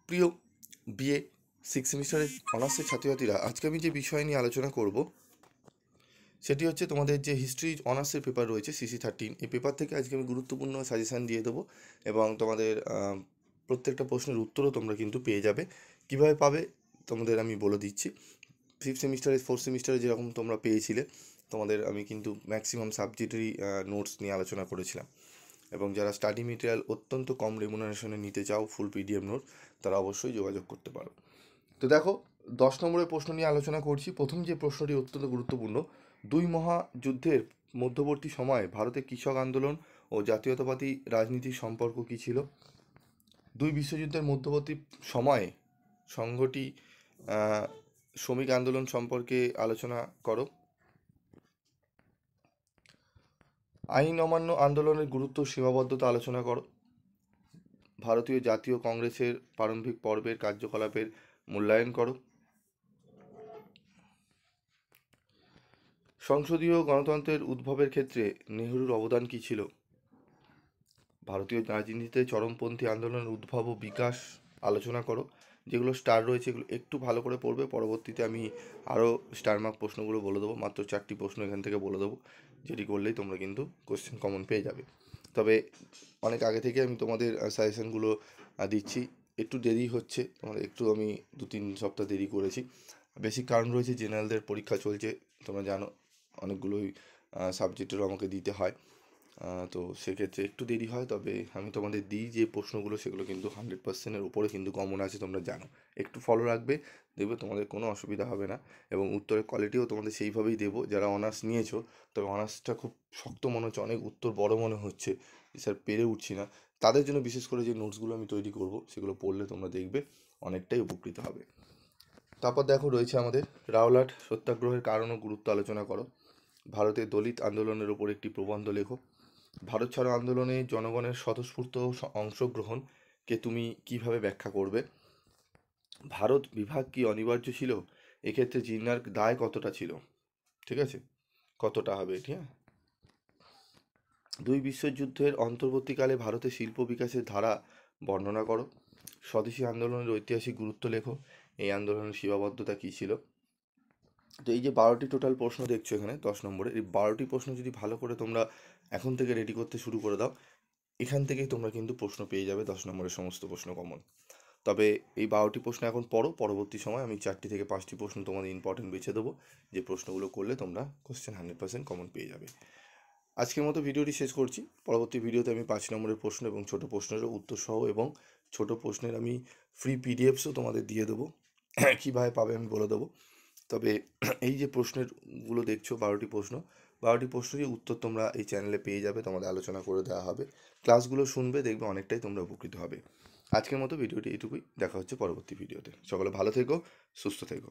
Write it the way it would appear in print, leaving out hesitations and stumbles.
প্রিয় BA six সেমিস্টারের অনার্সের ছাত্রছাত্রীরা, আজকে আমি যে বিষয় নিয়ে আলোচনা করব সেটি হচ্ছে তোমাদের যে হিস্ট্রি অনার্সের পেপার রয়েছে CC13। এই পেপার থেকে আজকে আমি গুরুত্বপূর্ণ সাজেশান দিয়ে দেবো এবং তোমাদের প্রত্যেকটা প্রশ্নের উত্তরও তোমরা কিন্তু পেয়ে যাবে। কিভাবে পাবে তোমাদের আমি বলে দিচ্ছি। ফিফথ সেমিস্টারে ফোর্থ সেমিস্টারে যেরকম তোমরা পেয়েছিলে, তোমাদের আমি কিন্তু ম্যাক্সিমাম সাবজেক্টেরই নোটস নিয়ে আলোচনা করেছিলাম। এবং যারা স্টাডি মেটেরিয়াল অত্যন্ত কম রেমুনারেশনে নিতে চাও ফুল PDF নোট, তারা অবশ্যই যোগাযোগ করতে পারো। তো দেখো, 10 নম্বরের প্রশ্ন নিয়ে আলোচনা করছি। প্রথম যে প্রশ্নটি অত্যন্ত গুরুত্বপূর্ণ, দুই মহাযুদ্ধের মধ্যবর্তী সময়ে ভারতে কৃষক আন্দোলন ও জাতীয়তাবাদী রাজনীতির সম্পর্ক কী ছিল? দুই বিশ্বযুদ্ধের মধ্যবর্তী সময়ে সংঘটি শ্রমিক আন্দোলন সম্পর্কে আলোচনা করো। আইন অমান্য আন্দোলনের গুরুত্ব সীমাবদ্ধতা আলোচনা করো। ভারতীয় জাতীয় কংগ্রেসের প্রারম্ভিক পর্বের কার্যকলাপের মূল্যায়ন করো। সংসদীয় গণতন্ত্রের উদ্ভবের ক্ষেত্রে নেহরুর অবদান কী ছিল? ভারতীয় রাজনীতিতে চরমপন্থী আন্দোলনের উদ্ভব ও বিকাশ আলোচনা করো। যেগুলো স্টার রয়েছে এগুলো একটু ভালো করে পড়বে, পরবর্তীতে আমি আরও স্টার মার্ক প্রশ্নগুলো বলে দেবো। মাত্র 4টি প্রশ্ন এখান থেকে বলে দেবো, যেটি করলেই তোমরা কিন্তু কোশ্চেন কমন পেয়ে যাবে। তবে অনেক আগে থেকে আমি তোমাদের সাজেশনগুলো দিচ্ছি। একটু দেরি হচ্ছে, তোমাদের একটু আমি 2-3 সপ্তাহ দেরি করেছি। বেসিক কারণ রয়েছে, জেনারেলদের পরীক্ষা চলছে, তোমরা জানো অনেকগুলোই সাবজেক্টেরও আমাকে দিতে হয়। তো সেক্ষেত্রে একটু দেরি হয়, তবে আমি তোমাদের দিই যে প্রশ্নগুলো সেগুলো কিন্তু 100%-এর উপরে কিন্তু কমন আছে, তোমরা জানো। একটু ফলো রাখবে, দেখবে তোমাদের কোনো অসুবিধা হবে না। এবং উত্তরের কোয়ালিটিও তোমাদের সেইভাবেই দেবো। যারা অনার্স নিয়েছো, তবে অনার্সটা খুব শক্ত মনে হচ্ছে, অনেক উত্তর বড় মনে হচ্ছে, স্যার পেরে উঠছি না, তাদের জন্য বিশেষ করে যে নোটসগুলো আমি তৈরি করব সেগুলো পড়লে তোমরা দেখবে অনেকটাই উপকৃত হবে। তারপর দেখো রয়েছে আমাদের রাওলাট সত্যাগ্রহের কারণ ও গুরুত্ব আলোচনা করো। ভারতের দলিত আন্দোলনের ওপর একটি প্রবন্ধ লেখো। ভারত ছাড়ো আন্দোলনে জনগণের স্বতঃস্ফূর্ত অংশগ্রহণকে তুমি কিভাবে ব্যাখ্যা করবে? ভারত বিভাগ কি অনিবার্য ছিল? এক্ষেত্রে জিন্নার দায় কতটা ছিল? ঠিক আছে, কতটা হবে এটি? হ্যাঁ, দুই বিশ্বযুদ্ধের অন্তর্বর্তীকালে ভারতের শিল্প বিকাশের ধারা বর্ণনা করো। স্বদেশী আন্দোলনের ঐতিহাসিক গুরুত্ব লেখো। এই আন্দোলনের সীমাবদ্ধতা কী ছিল? তো এই যে 12টি টোটাল প্রশ্ন দেখছো এখানে 10 নম্বরে, এই 12টি প্রশ্ন যদি ভালো করে তোমরা এখন থেকে রেডি করতে শুরু করে দাও, এখান থেকেই তোমরা কিন্তু প্রশ্ন পেয়ে যাবে 10 নম্বরের সমস্ত প্রশ্ন কমন। তবে এই 12টি প্রশ্ন এখন পড়ো, পরবর্তী সময় আমি 4টি থেকে 5টি প্রশ্ন তোমাদের ইম্পর্টেন্ট বেছে দেবো, যে প্রশ্নগুলো করলে তোমরা কোশ্চেন 100% কমন পেয়ে যাবে। আজকের মতো ভিডিওটি শেষ করছি। পরবর্তী ভিডিওতে আমি 5 নম্বরের প্রশ্ন এবং ছোট প্রশ্নেরও উত্তর সহ এবং ছোট প্রশ্নের আমি ফ্রি PDFsও তোমাদের দিয়ে দেবো, কীভাবে পাবে আমি বলে দেবো। তবে এই যে প্রশ্নেরগুলো দেখছো 12টি প্রশ্ন, 12টি প্রশ্নেরই উত্তর তোমরা এই চ্যানেলে পেয়ে যাবে, তোমাদের আলোচনা করে দেওয়া হবে। ক্লাসগুলো শুনবে, দেখবে অনেকটাই তোমরা উপকৃত হবে। আজকের মতো ভিডিওটি এইটুকুই, দেখা হচ্ছে পরবর্তী ভিডিওতে। সকলে ভালো থেকো, সুস্থ থেকো।